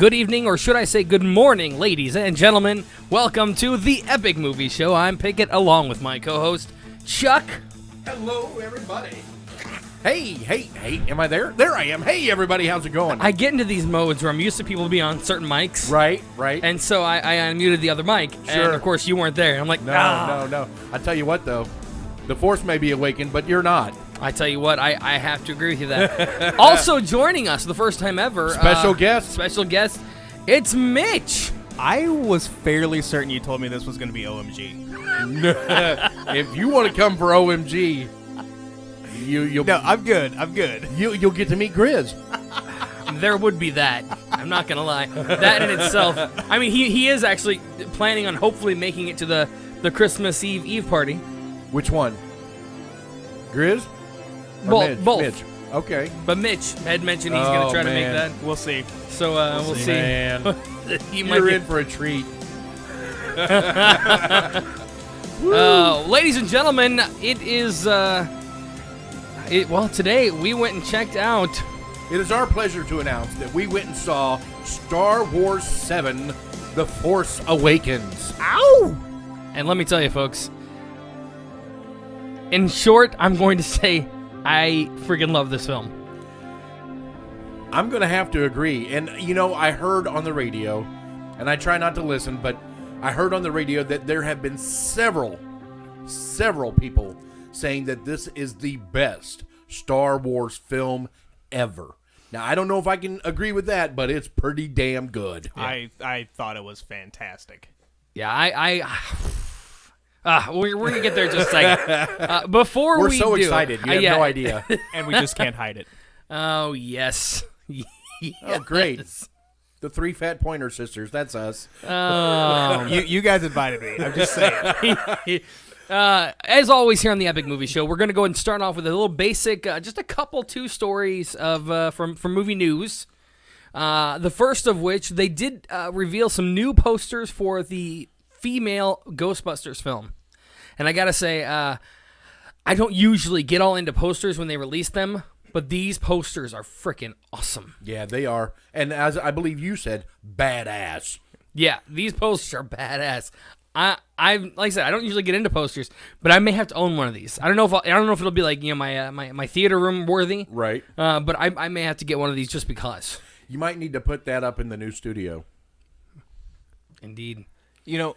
Good evening, or should I say good morning, ladies and gentlemen. Welcome to the Epic Movie Show. I'm Pickett, along with my co-host, Chuck. Hello, everybody. Hey, am I there? There I am. Hey, everybody, how's it going? I get into these modes where I'm used to people being on certain mics. Right. And so I unmuted the other mic, Sure. and of course you weren't there. I'm like, No. I tell you what, though. The Force may be awakened, but you're not. I tell you what, I have to agree with you that. Also joining us, the first time ever. Special guest, it's Mitch. I was fairly certain you told me this was going to be OMG. If you want to come for OMG, you'll No, I'm good. You'll get to meet Grizz. There would be that. I'm not going to lie. That in itself. I mean, he is actually planning on hopefully making it to the Christmas Eve party. Which one? Grizz? Or Well, Mitch? both. Mitch. Okay. But Mitch had mentioned he's going to try to make that. We'll see. So we'll see. Man, You're in for a treat. Ladies and gentlemen, it is. Today we went and checked out. It is our pleasure to announce that we went and saw Star Wars 7: The Force Awakens. Ow! And let me tell you, folks. In short, I'm going to say I freaking love this film. I'm going to have to agree. And, I heard on the radio, and I try not to listen, but I heard on the radio that there have been several people saying that this is the best Star Wars film ever. Now, I don't know if I can agree with that, but it's pretty damn good. Yeah. I thought it was fantastic. Yeah, we're going to get there in just a second. Before We're we so do, excited. You have no idea. And we just can't hide it. Oh, yes. Oh, great. The three fat pointer sisters. That's us. Oh. You guys invited me. I'm just saying. As always here on the Epic Movie Show, we're going to go ahead and start off with a little basic, just a couple, two stories of from movie news. The first of which, they did reveal some new posters for the female Ghostbusters film. And I got to say, I don't usually get all into posters when they release them, but these posters are freaking awesome. Yeah, they are. And as I believe you said, badass. Yeah, these posters are badass. I like I said, I don't usually get into posters, but I may have to own one of these. I don't know if it'll be like my theater room worthy, Right. But I may have to get one of these just because. You might need to put that up in the new studio. Indeed.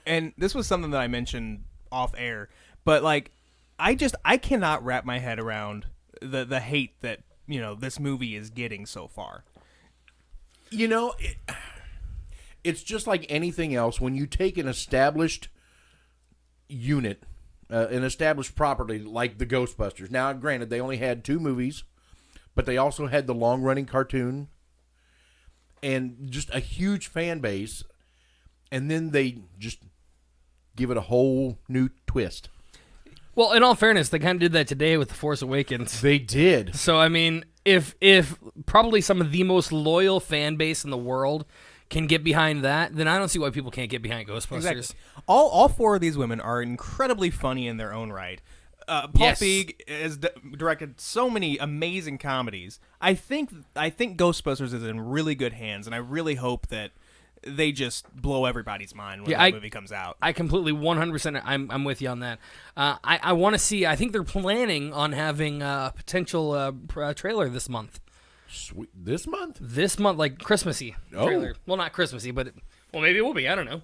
And this was something that I mentioned off air, but I cannot wrap my head around the hate that this movie is getting so far. It's just like anything else. When you take an established unit, an established property like the Ghostbusters. Now, granted, they only had 2 movies, but they also had the long-running cartoon and just a huge fan base, and then they just give it a whole new twist. Well, in all fairness, they kind of did that today with The Force Awakens. They did. So, I mean, if probably some of the most loyal fan base in the world can get behind that, then I don't see why people can't get behind Ghostbusters. Exactly. All 4 of these women are incredibly funny in their own right. Paul Feig has directed so many amazing comedies. I think Ghostbusters is in really good hands, and I really hope that they just blow everybody's mind when the movie comes out. I completely 100%. I'm with you on that. I want to see. I think they're planning on having a potential trailer this month. Sweet. This month? This month, like Christmassy trailer. Well, not Christmassy, but maybe it will be. I don't know.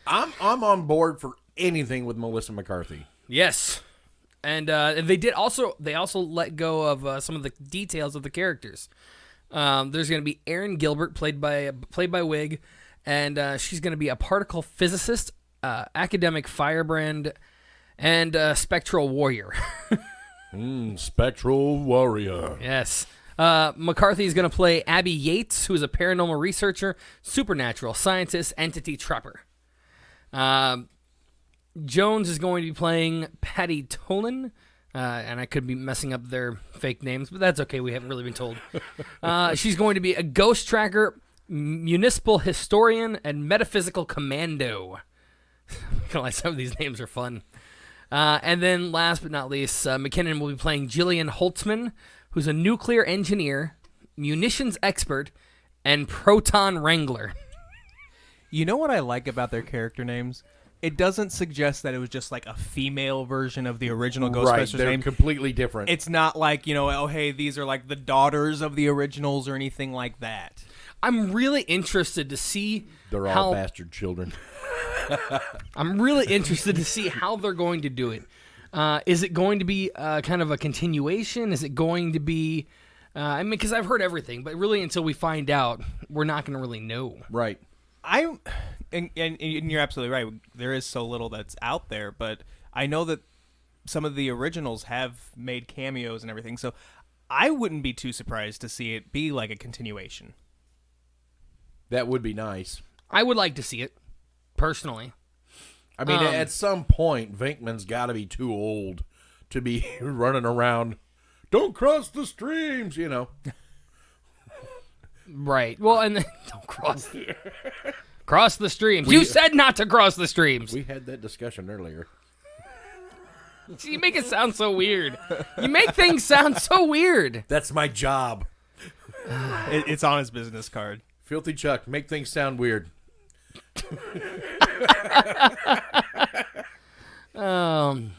I'm on board for anything with Melissa McCarthy. Yes, and they also let go of some of the details of the characters. There's going to be Erin Gilbert, played by Wig, and she's going to be a particle physicist, academic firebrand, and spectral warrior. Spectral warrior. Yes. McCarthy is going to play Abby Yates, who is a paranormal researcher, supernatural scientist, entity trapper. Jones is going to be playing Patty Tolan, and I could be messing up their fake names, but that's okay. We haven't really been told. She's going to be a ghost tracker, municipal historian, and metaphysical commando. Some of these names are fun. And then last but not least, McKinnon will be playing Jillian Holtzman, who's a nuclear engineer, munitions expert, and Proton Wrangler. You know what I like about their character names? It doesn't suggest that it was just like a female version of the original Right, Ghostbusters they're name. completely different. It's not like, oh, hey, these are like the daughters of the originals or anything like that. I'm really interested to see They're all bastard children. I'm really interested to see how they're going to do it. Is it going to be kind of a continuation? Is it going to be... I mean, because I've heard everything, but really until we find out, we're not going to really know. Right. And you're absolutely right. There is so little that's out there, but I know that some of the originals have made cameos and everything, so I wouldn't be too surprised to see it be like a continuation. That would be nice. I would like to see it, personally. I mean, at some point, Venkman's got to be too old to be running around, don't cross the streams, Right. Well, and then, don't cross the streams. You said not to cross the streams. We had that discussion earlier. You make it sound so weird. You make things sound so weird. That's my job. It's on his business card. Filthy Chuck, make things sound weird. The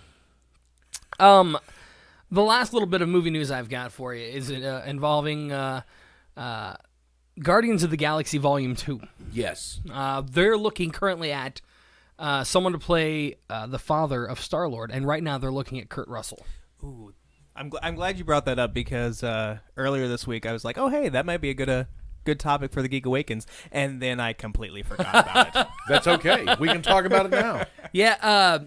last little bit of movie news I've got for you is involving Guardians of the Galaxy Volume 2. Yes. They're looking currently at someone to play the father of Star-Lord, and right now they're looking at Kurt Russell. Ooh, I'm glad you brought that up because earlier this week I was like, oh, hey, that might be a good topic for the Geek Awakens, and then I completely forgot about it. That's okay. We can talk about it now. Yeah,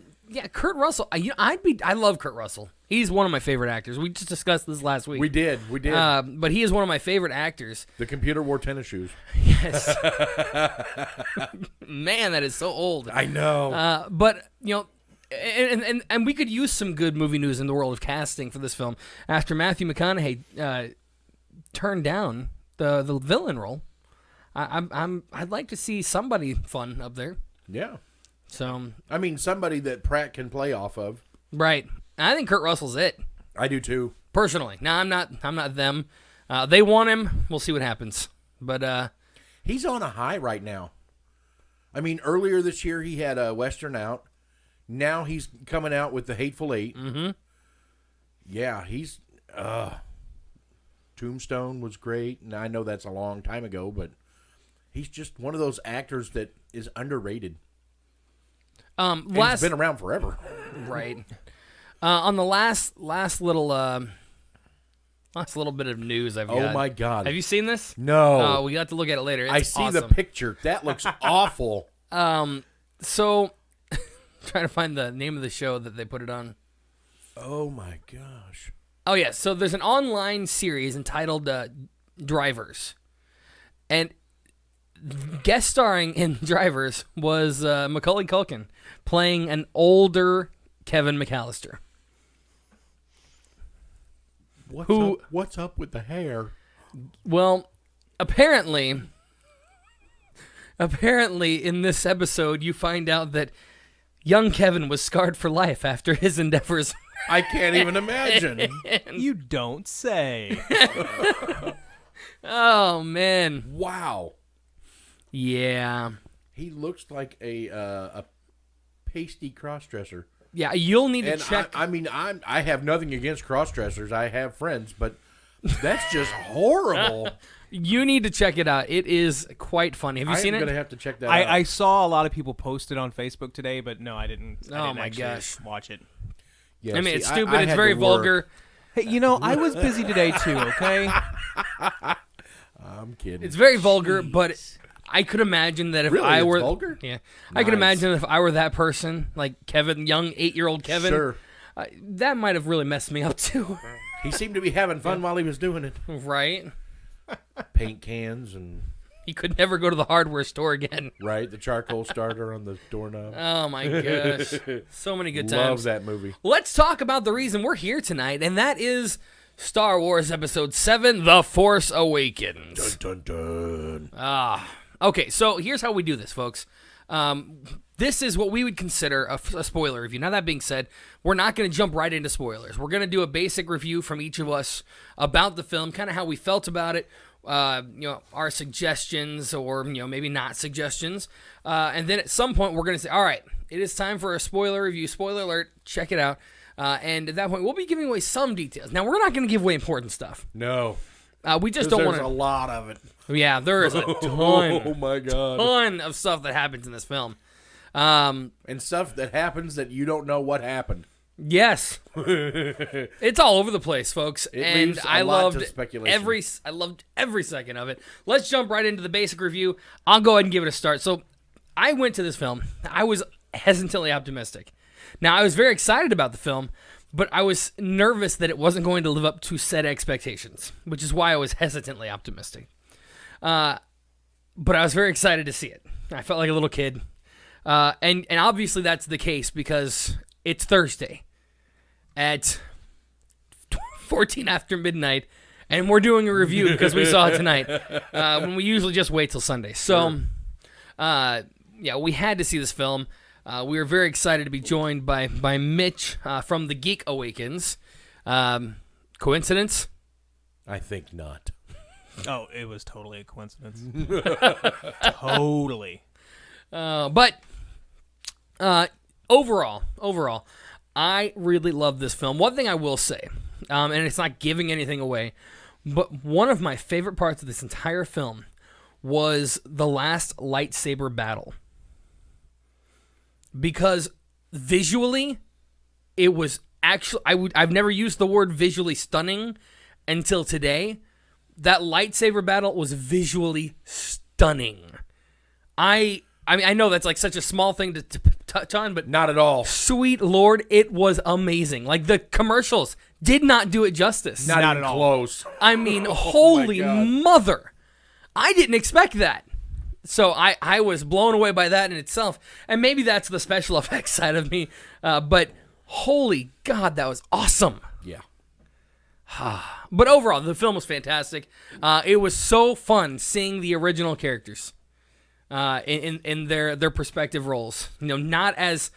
Kurt Russell. I love Kurt Russell. He's one of my favorite actors. We just discussed this last week. We did. But he is one of my favorite actors. The computer wore tennis shoes. Yes. Man, that is so old. I know. But and we could use some good movie news in the world of casting for this film after Matthew McConaughey turned down the villain role. I'd like to see somebody fun up there. Yeah. So I mean, somebody that Pratt can play off of. Right. I think Kurt Russell's it. I do too. Personally. No, I'm not them. They want him. We'll see what happens. But he's on a high right now. I mean, earlier this year he had a Western out. Now he's coming out with The Hateful Eight. Mm-hmm. Yeah, he's Tombstone was great, and I know that's a long time ago, but he's just one of those actors that is underrated. He's been around forever. Right. On the last little bit of news I've got. Oh my God! Have you seen this? No. We got to look at it later. It's I see awesome. the picture. That looks awful. So trying to find the name of the show that they put it on. Oh my gosh. Oh yeah. So there's an online series entitled Drivers, and guest starring in Drivers was Macaulay Culkin playing an older Kevin McAllister. What's up with the hair? Well, apparently in this episode, you find out that young Kevin was scarred for life after his endeavors. I can't even imagine. You don't say. Oh, man. Wow. Yeah. He looks like a pasty crossdresser. Yeah, you'll need to And check. I have nothing against crossdressers. I have friends, but that's just horrible. You need to check it out. It is quite funny. Have you seen it? I'm going to have to check that out. I saw a lot of people post it on Facebook today, but no, I didn't. I didn't my actually gosh. watch it. Yeah, I mean, see, it's stupid. I It's had very to work. vulgar. Hey, I was busy today too, okay? I'm kidding. It's very vulgar, but I could imagine that if Really? I It's were vulgar? Yeah, I could Nice. imagine if I were that person, like Kevin, young 8-year-old Kevin. Sure. That might have really messed me up too. He seemed to be having fun while he was doing it. Right? Paint cans and He could never go to the hardware store again. the charcoal starter on the doorknob. Oh my gosh. So many good Love times. that movie. Let's talk about the reason we're here tonight, and that is Star Wars Episode 7, The Force Awakens. Dun dun dun. Okay, so here's how we do this, folks. This is what we would consider a spoiler review. Now, that being said, we're not going to jump right into spoilers. We're going to do a basic review from each of us about the film, kind of how we felt about it, our suggestions or maybe not suggestions, and then at some point we're going to say, all right, it is time for a spoiler review. Spoiler alert! Check it out. And at that point, we'll be giving away some details. Now, we're not going to give away important stuff. No. We just don't want to. There's a lot of it. Yeah, there is a ton. Oh, my God. Ton of stuff that happens in this film. And stuff that happens that you don't know what happened. Yes. It's all over the place, folks. And I loved every second of it. Let's jump right into the basic review. I'll go ahead and give it a start. So, I went to this film. I was hesitantly optimistic. Now, I was very excited about the film, but I was nervous that it wasn't going to live up to set expectations, which is why I was hesitantly optimistic. But I was very excited to see it. I felt like a little kid. And obviously that's the case because it's Thursday at 14 after midnight, and we're doing a review because we saw it tonight when we usually just wait till Sunday. So, we had to see this film. We were very excited to be joined by Mitch from the Geek Awakens. Coincidence? I think not. Oh, it was totally a coincidence. Totally. But overall, I really love this film. One thing I will say, and it's not giving anything away, but one of my favorite parts of this entire film was the last lightsaber battle. Because visually, it was actually... I've never used the word visually stunning until today. That lightsaber battle was visually stunning. I mean, I know that's like such a small thing to touch on, but... Not at all. Sweet Lord, it was amazing. Like, the commercials did not do it justice. Not even close. I mean, holy mother. I didn't expect that. So I was blown away by that in itself. And maybe that's the special effects side of me. But holy God, that was awesome. Yeah. But overall, the film was fantastic. It was so fun seeing the original characters in their respective roles. Not as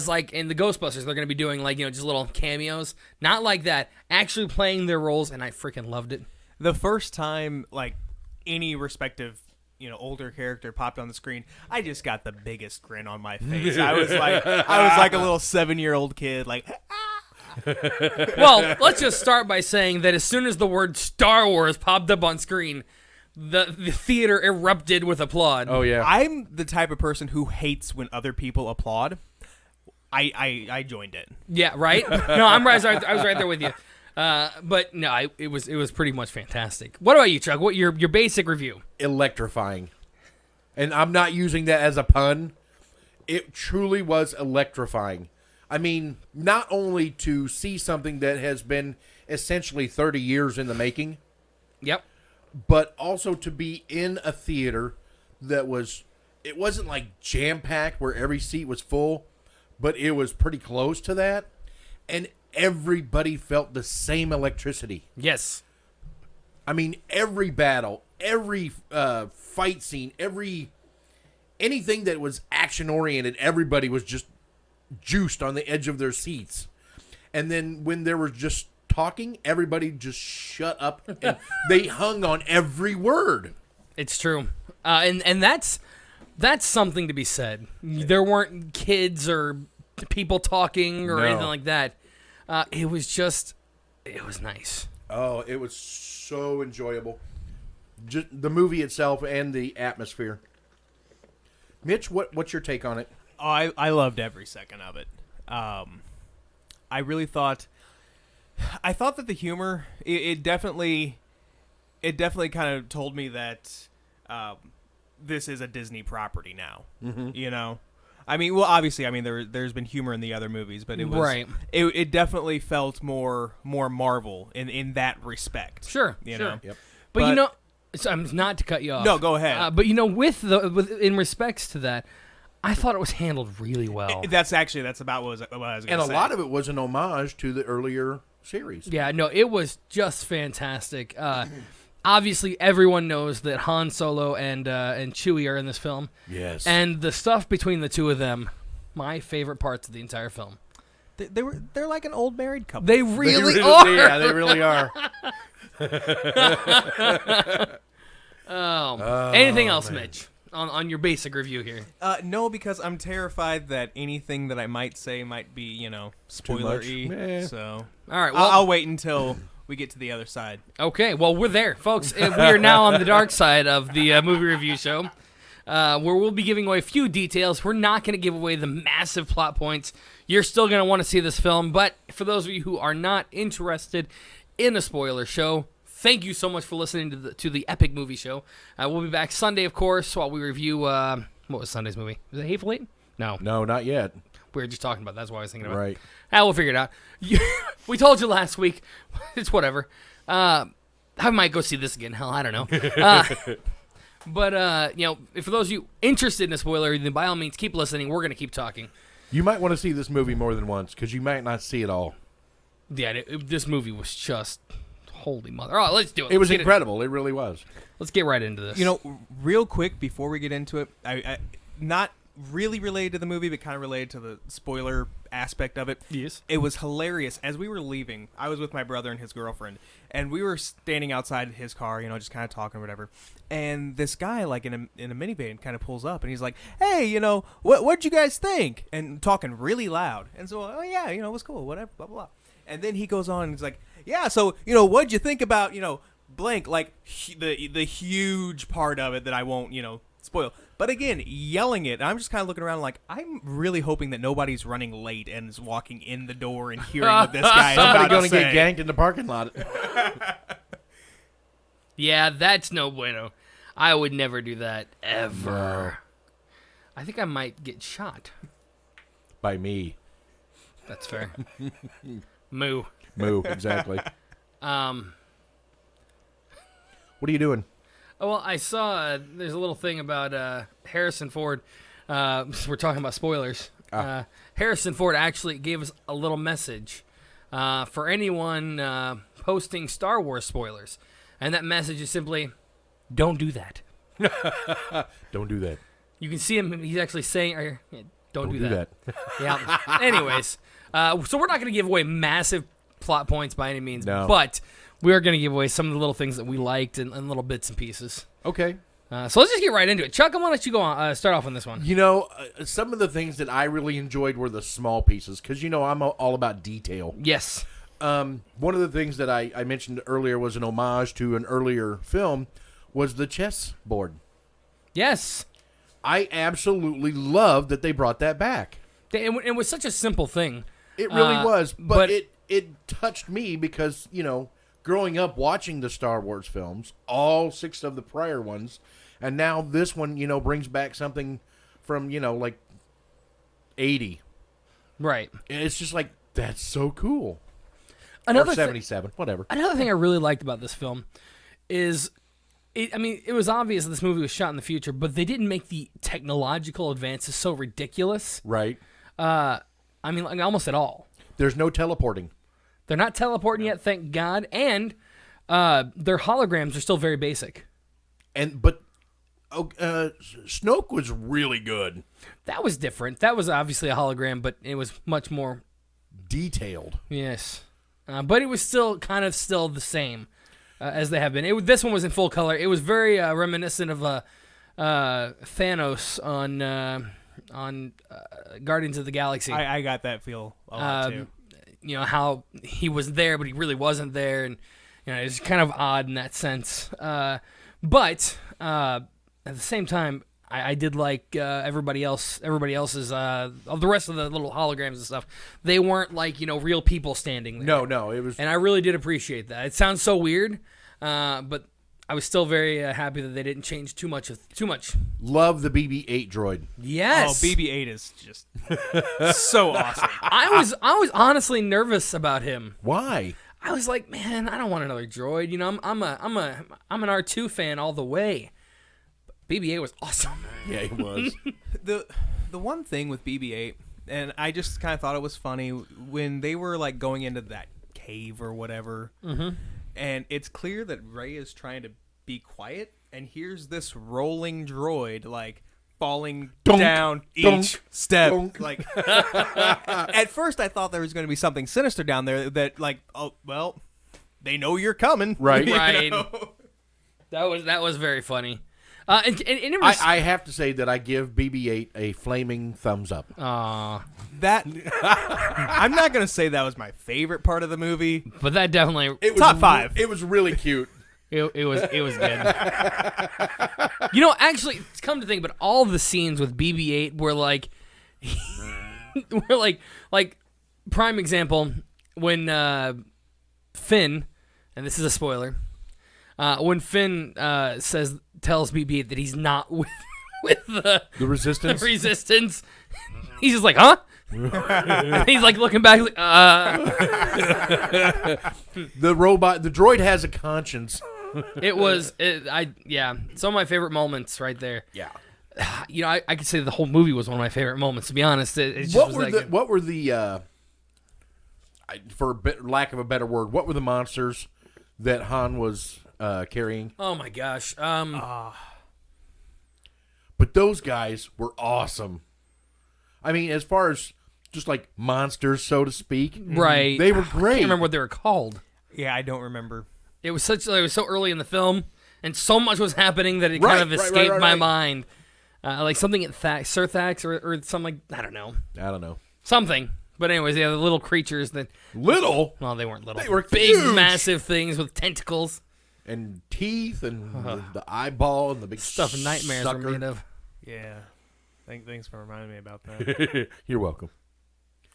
like in the Ghostbusters, they're going to be doing like, just little cameos. Not like that. Actually playing their roles, and I freaking loved it. The first time, like, any respective older character popped on the screen, I just got the biggest grin on my face. I was like a little 7-year-old kid, like. Well, let's just start by saying that as soon as the word Star Wars popped up on screen, the theater erupted with applaud. Oh yeah. I'm the type of person who hates when other people applaud. I joined it. Yeah, right. No, I was right there with you. But no, it was pretty much fantastic. What about you, Chuck? What your basic review? Electrifying. And I'm not using that as a pun. It truly was electrifying. I mean, not only to see something that has been essentially 30 years in the making. Yep. But also to be in a theater that it wasn't like jam-packed where every seat was full, but it was pretty close to that. And everybody felt the same electricity. Yes. I mean, every battle, every fight scene, anything that was action-oriented, everybody was just juiced on the edge of their seats. And then when there was just talking, everybody just shut up and they hung on every word. It's true. And that's something to be said. There weren't kids or people talking or anything like that. It was nice. Oh, it was so enjoyable. Just the movie itself and the atmosphere. Mitch, what's your take on it? Oh, I loved every second of it. I really thought that the humor, it definitely kind of told me that this is a Disney property now. Mm-hmm. I mean, well, obviously, there's been humor in the other movies, but it was right. It definitely felt more Marvel in that respect. Sure, you sure. know. Yep. But I'm not to cut you off. No, go ahead. But in respects to that, I thought it was handled really well. That's about what I was going to say. And a lot of it was an homage to the earlier series. Yeah, no, it was just fantastic. Obviously, everyone knows that Han Solo and Chewie are in this film. Yes. And the stuff between the two of them, my favorite parts of the entire film. They're like an old married couple. They really are. Yeah, they really are. Anything else, Mitch, on your basic review here? No, because I'm terrified that anything that I might say might be, spoilery. So, all right, well, I'll wait until we get to the other side. Okay, well, we're there, folks. We are now on the dark side of the movie review show, where we'll be giving away a few details. We're not going to give away the massive plot points. You're still going to want to see this film, but for those of you who are not interested in a spoiler show, thank you so much for listening to the Epic Movie Show. We'll be back Sunday, of course, while we review, what was Sunday's movie? Was it Hateful Eight? No, not yet. We were just talking about that. That's why I was thinking about it. Right. We'll figure it out. We told you last week. It's whatever. I might go see this again. Hell, I don't know. But for those of you interested in a spoiler, then by all means, keep listening. We're going to keep talking. You might want to see this movie more than once because you might not see it all. Yeah, this movie was just holy mother. Oh, let's do it. It was incredible. It really was. Let's get right into this. Real quick before we get into it, I not really related to the movie, but kind of related to the spoiler aspect of it. Yes. It was hilarious. As we were leaving, I was with my brother and his girlfriend, and we were standing outside his car, just kind of talking or whatever. And this guy, like in a minivan, kind of pulls up, and he's like, "Hey, what'd you guys think?" And talking really loud. And so, "Oh yeah, it was cool, whatever, blah blah blah." And then he goes on and he's like, "Yeah, so what'd you think about blank, like the huge part of it that I won't spoil." But again, yelling it, I'm just kind of looking around like, I'm really hoping that nobody's running late and is walking in the door and hearing what this guy is Somebody about to going to say. get ganked in the parking lot. Yeah, that's no bueno. I would never do that, ever. No. I think I might get shot. By me. That's fair. Moo. Moo, exactly. What are you doing? Oh, well, I saw there's a little thing about Harrison Ford. We're talking about spoilers. Harrison Ford actually gave us a little message for anyone posting Star Wars spoilers. And that message is simply, don't do that. Don't do that. You can see him. He's actually saying, don't do that. that. Yeah. Anyways, so we're not going to give away massive plot points by any means. No. But we are going to give away some of the little things that we liked and little bits and pieces. Okay. So let's just get right into it. Chuck, I'm going to let you go on. Start off on this one. Some of the things that I really enjoyed were the small pieces because, I'm all about detail. Yes. One of the things that I mentioned earlier was an homage to an earlier film was the chess board. Yes. I absolutely love that they brought that back. It was such a simple thing. It really was, but it touched me because, growing up watching the Star Wars films, all 6 of the prior ones, and now this one, brings back something from, like 80. Right. And it's just like, that's so cool. Another or 77, whatever. Another thing I really liked about this film is, it was obvious that this movie was shot in the future, but they didn't make the technological advances so ridiculous. Right. Almost at all. There's no teleporting. They're not teleporting yet, thank God, and their holograms are still very basic. But Snoke was really good. That was different. That was obviously a hologram, but it was much more detailed. Yes. But it was still the same as they have been. This one was in full color. It was very reminiscent of Thanos on Guardians of the Galaxy. I got that feel a lot too. How he was there, but he really wasn't there, and it's kind of odd in that sense. But at the same time, I did like everybody else's of the rest of the little holograms and stuff. They weren't like real people standing there. No, it was, and I really did appreciate that. It sounds so weird, but I was still very happy that they didn't change too much. Love the BB-8 droid. Yes. Oh, BB-8 is just so awesome. I was honestly nervous about him. Why? I was like, man, I don't want another droid. I'm an R2 fan all the way. BB-8 was awesome. Yeah, he was. The one thing with BB-8, and I just kind of thought it was funny when they were like going into that cave or whatever, and it's clear that Rey is trying to be quiet, and here's this rolling droid like falling down each step. Like at first, I thought there was going to be something sinister down there that like, oh well, they know you're coming, right? Right. That was very funny. And it was, I have to say that I give BB-8 a flaming thumbs up. That I'm not gonna say that was my favorite part of the movie. but that definitely It was Top 5. It was really cute. it was good. Actually, come to think, but all the scenes with BB-8 were like, prime example when Finn, and this is a spoiler, when Finn tells BB-8 that he's not with the Resistance. resistance, he's just like, huh? And he's like looking back, like, The droid has a conscience. some of my favorite moments right there. Yeah. I could say the whole movie was one of my favorite moments. To be honest, it just was that good. What were the lack of a better word, what were the monsters that Han was carrying? Oh my gosh. But those guys were awesome. I mean, as far as just like monsters, so to speak, Right. They were I great. can't remember what they were called. Yeah, I don't remember. It was so early in the film, and so much was happening that it kind of escaped my mind. Like something at Surthax or something like, I don't know. Something. But anyways, the little creatures that... Little? Well, they weren't little. They were big, huge. massive things with tentacles. And teeth and the eyeball and the big Stuff nightmares sucker. are made of. Yeah. Thanks for reminding me about that. You're welcome.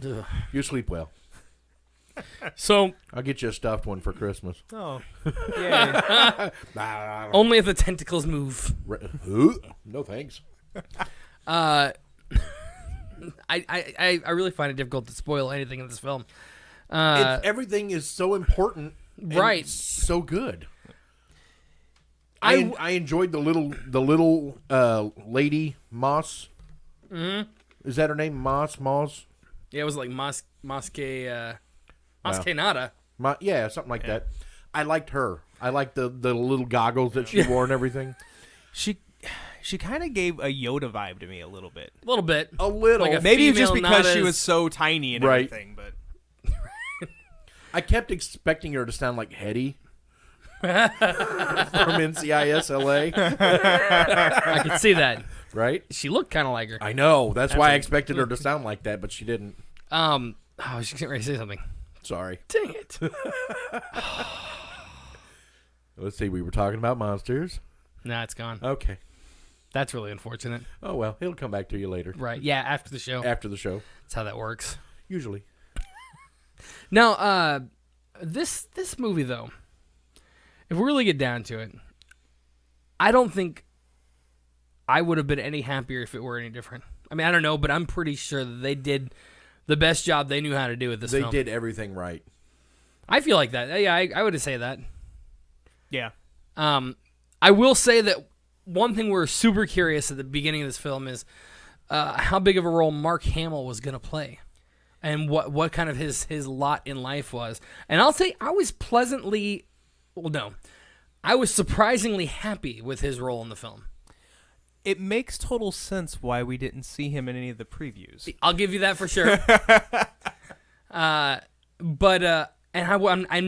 Ugh. You sleep well. So... I'll get you a stuffed one for Christmas. Oh. Yeah. Only if the tentacles move. No thanks. I really find it difficult to spoil anything in this film. Everything is so important, and Right. so good. I enjoyed the little lady Moss. Mm-hmm. Is that her name? Moss. Yeah, it was like Mosque Nada. Yeah, something like that. I liked her. I liked the little goggles that she wore and everything. She kind of gave a Yoda vibe to me a little bit. A little bit. A little. Like a Maybe it's female, just because not she as- was so tiny and Right. everything, but I kept expecting her to sound like Hetty from NCIS LA, I could see that. right? She looked kind of like her. I know. That's why I expected her to sound like that, but she didn't. She's getting ready to say something. Sorry. Dang it. Let's see. We were talking about monsters. Nah, it's gone. Okay. That's really unfortunate. Oh, well. It'll come back to you later. Right. Yeah, after the show. After the show. That's how that works. Usually. Now, this movie, though, if we really get down to it, I don't think I would have been any happier if it were any different. I mean, I don't know, but I'm pretty sure that they did the best job they knew how to do with this film. They did everything right. I feel like that. Yeah, I would say that. yeah. I will say that one thing we're super curious at the beginning of this film is how big of a role Mark Hamill was going to play and what kind of his lot in life was. And I'll say I was I was surprisingly happy with his role in the film. It makes total sense why we didn't see him in any of the previews. I'll give you that for sure. I'm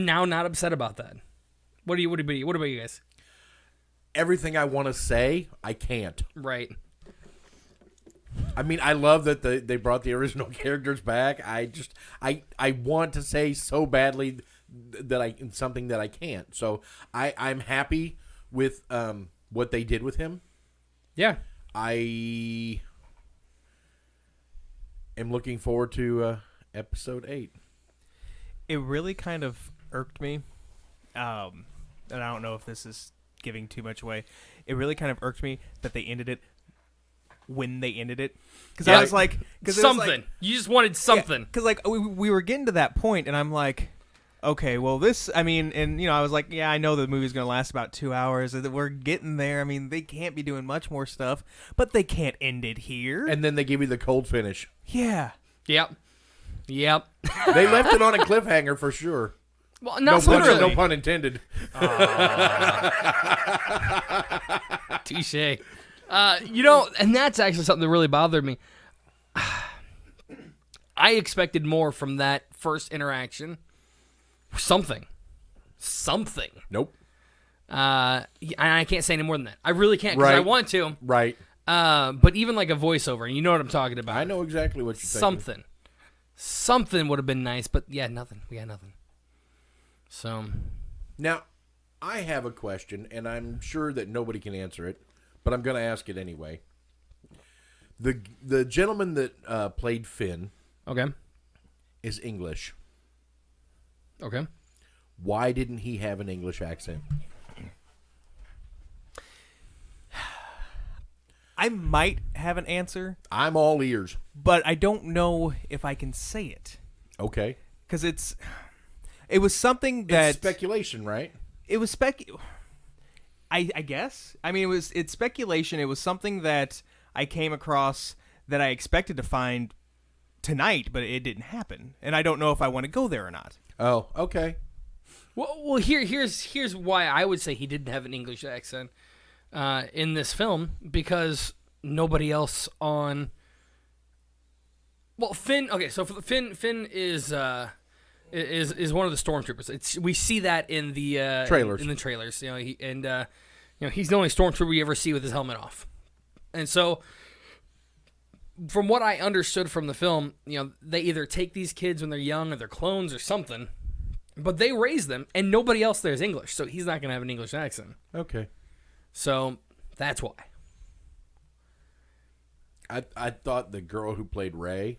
now not upset about that. What about you guys? Everything I want to say, I can't. Right. I mean, I love that they brought the original characters back. I want to say so badly that something that I can't. So I'm happy with what they did with him. Yeah. I am looking forward to episode 8. It really kind of irked me, and I don't know if this is giving too much away. It really kind of irked me that they ended it when they ended it, because I was like, something. You just wanted something. Because like we were getting to that point, and I'm like, okay, well this, I mean, and I was like, yeah, I know the movie's gonna last about 2 hours, and we're getting there. I mean, they can't be doing much more stuff, but they can't end it here. And then they give you the cold finish. Yeah. Yep. They left it on a cliffhanger for sure. Well, not so early. No pun intended. Touche. And that's actually something that really bothered me. I expected more from that first interaction. Something. Nope. I can't say any more than that. I really can't because I want to. Right. But even like a voiceover, you know what I'm talking about. I know exactly what you're thinking. Something would have been nice, but yeah, nothing. We got nothing. So. Now, I have a question, and I'm sure that nobody can answer it, but I'm going to ask it anyway. The gentleman that played Finn Okay. is English. Okay. Why didn't he have an English accent? I might have an answer, I'm all ears. but I don't know if I can say it Okay. because it was something that It's speculation, right? it was I guess. I mean, it's speculation. It was something that I came across that I expected to find tonight, but it didn't happen, and I don't know if I want to go there or not. Oh, okay. Well, here's why I would say he didn't have an English accent in this film, because nobody else on. Well, Finn. Okay, so Finn is one of the stormtroopers. We see that in the Trailers. In the trailers, he's the only stormtrooper we ever see with his helmet off, and so. From what I understood from the film, they either take these kids when they're young or they're clones or something, but they raise them, and nobody else there is English, so he's not going to have an English accent. Okay. So that's why. I thought the girl who played Rey,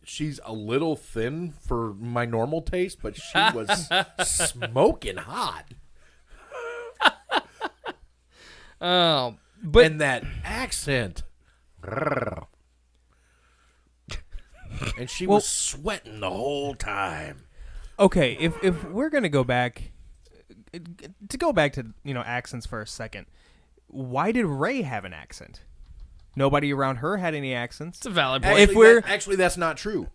she's a little thin for my normal taste, but she was smoking hot. Oh, but and that accent. And she was sweating the whole time. Okay, if we're gonna go back to accents for a second, why did Rey have an accent? Nobody around her had any accents. It's a valid point. Actually, that's not true.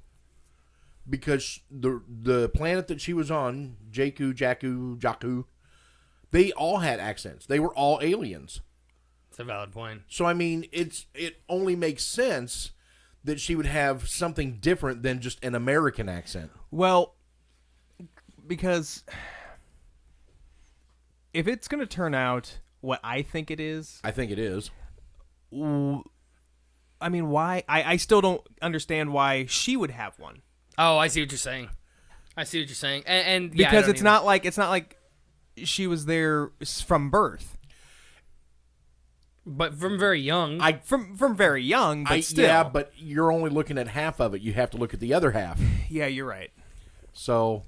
Because the planet that she was on, Jakku, they all had accents. They were all aliens. It's a valid point. So I mean, it only makes sense that she would have something different than just an American accent. Well, because if it's going to turn out what I think it is, I think it is. I mean, why? I still don't understand why she would have one. Oh, I see what you're saying. And because it's not like she was there from birth. But from very young. From very young, but still. Yeah, but you're only looking at half of it. You have to look at the other half. Yeah, you're right. So.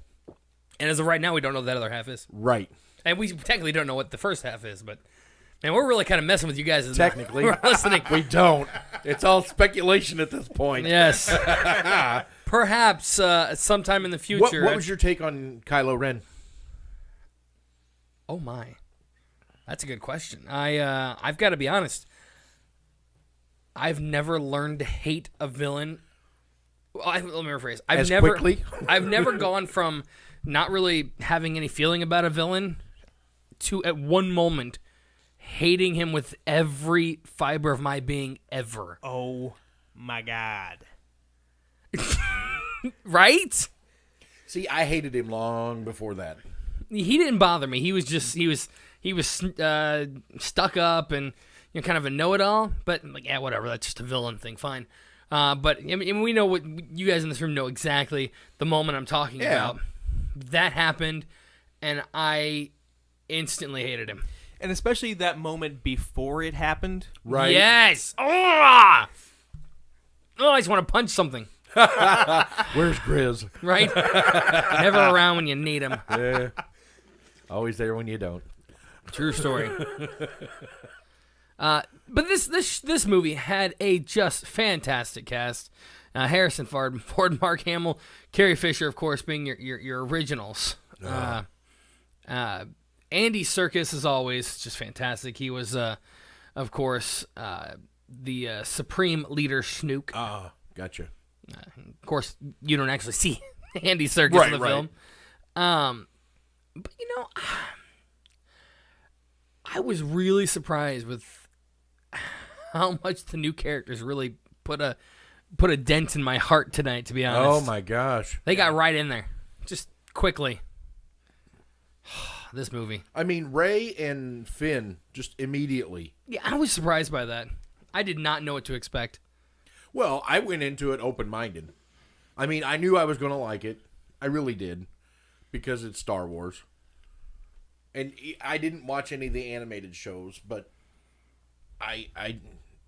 And as of right now, we don't know what that other half is. Right. And we technically don't know what the first half is, but man, we're really kind of messing with you guys. Technically. We're listening. We don't. It's all speculation at this point. Yes. Perhaps sometime in the future. What was your take on Kylo Ren? Oh, my. That's a good question. I've got to be honest. I've never learned to hate a villain. Let me rephrase. I've never gone from not really having any feeling about a villain to at one moment hating him with every fiber of my being ever. Oh my God. Right? See, I hated him long before that. He didn't bother me. He was stuck up and kind of a know-it-all. But like, yeah, whatever. That's just a villain thing. Fine. But I mean, we know what you guys in this room know exactly the moment I'm talking about. That happened, and I instantly hated him. And especially that moment before it happened. Right. Yes. Oh, I just want to punch something. Where's Grizz? Right? Never around when you need him. Yeah. Always there when you don't. True story. But this movie had a just fantastic cast. Harrison Ford, Mark Hamill, Carrie Fisher, of course, being your originals. Andy Serkis, as always, just fantastic. He was, of course, the Supreme Leader Snook. Gotcha. Of course, you don't actually see Andy Serkis in the film. But, I was really surprised with how much the new characters really put a dent in my heart tonight, to be honest. Oh, my gosh. They got right in there, just quickly. this movie. I mean, Rey and Finn just immediately. Yeah, I was surprised by that. I did not know what to expect. Well, I went into it open-minded. I mean, I knew I was going to like it. I really did. Because it's Star Wars. And I didn't watch any of the animated shows, but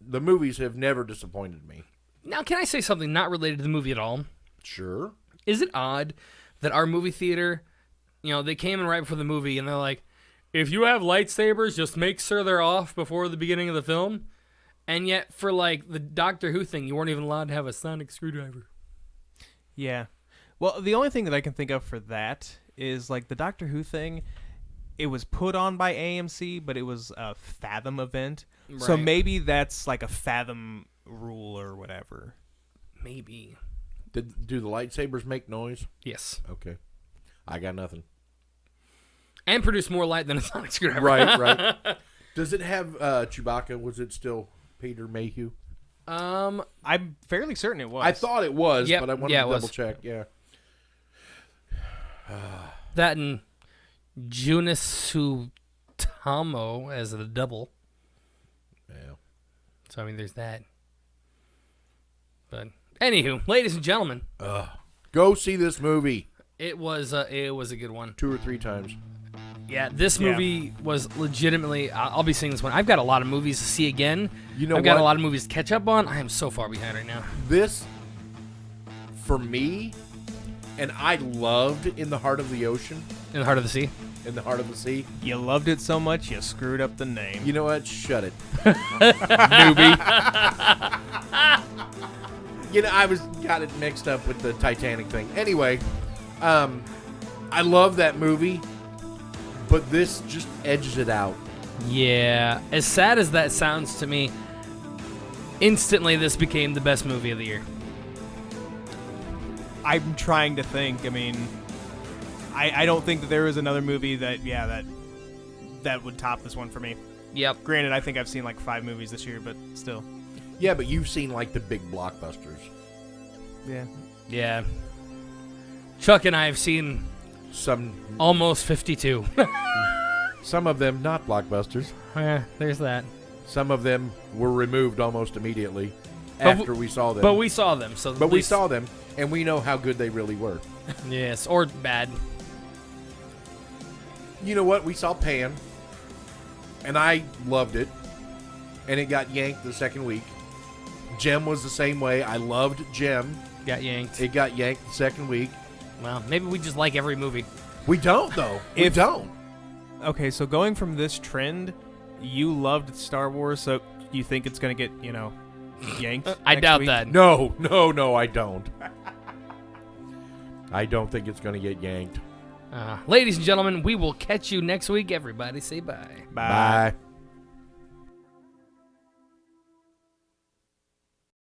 the movies have never disappointed me. Now, can I say something not related to the movie at all? Sure. Is it odd that our movie theater, they came in right before the movie and they're like, if you have lightsabers, just make sure they're off before the beginning of the film. And yet, for like the Doctor Who thing, you weren't even allowed to have a sonic screwdriver. Yeah. Well, the only thing that I can think of for that is like the Doctor Who thing. It was put on by AMC, but it was a Fathom event. Right. So maybe that's like a Fathom rule or whatever. Maybe. Do the lightsabers make noise? Yes. Okay. I got nothing. And produce more light than a sonic screwdriver. Right. Does it have Chewbacca? Was it still Peter Mayhew? I'm fairly certain it was. I thought it was, Yep. but I wanted to double check. Yeah. That and Junisu Tamo as the double. Yeah. So, I mean, there's that. But, anywho, ladies and gentlemen. Go see this movie. It was a good one. 2 or 3 times. Yeah, this movie was legitimately... I'll be seeing this one. I've got a lot of movies to see again. I've got a lot of movies to catch up on. I am so far behind right now. This, for me, and I loved In the Heart of the Ocean. In the Heart of the Sea? In the Heart of the Sea. You loved it so much, you screwed up the name. You know what? Shut it. Newbie. I got it mixed up with the Titanic thing. Anyway, I love that movie. But this just edges it out. Yeah. As sad as that sounds to me, instantly this became the best movie of the year. I'm trying to think. I mean, I don't think that there is another movie that would top this one for me. Yep. Granted, I think I've seen like 5 movies this year, but still. Yeah, but you've seen like the big blockbusters. Yeah. Yeah. Chuck and I have seen... Some almost 52. Some of them not blockbusters. There's that. Some of them were removed almost immediately after we saw them. But we saw them, so. But we saw them, and we know how good they really were. Yes, or bad. You know what? We saw Pan, and I loved it, and it got yanked the second week. Gem was the same way. I loved Gem. Got yanked. It got yanked the second week. Well, maybe we just like every movie. We don't, though. We don't. Okay, so going from this trend, you loved Star Wars, so you think it's going to get, yanked? I doubt week? that. No, I don't. I don't think it's going to get yanked. Ladies and gentlemen, we will catch you next week. Everybody say bye. Bye.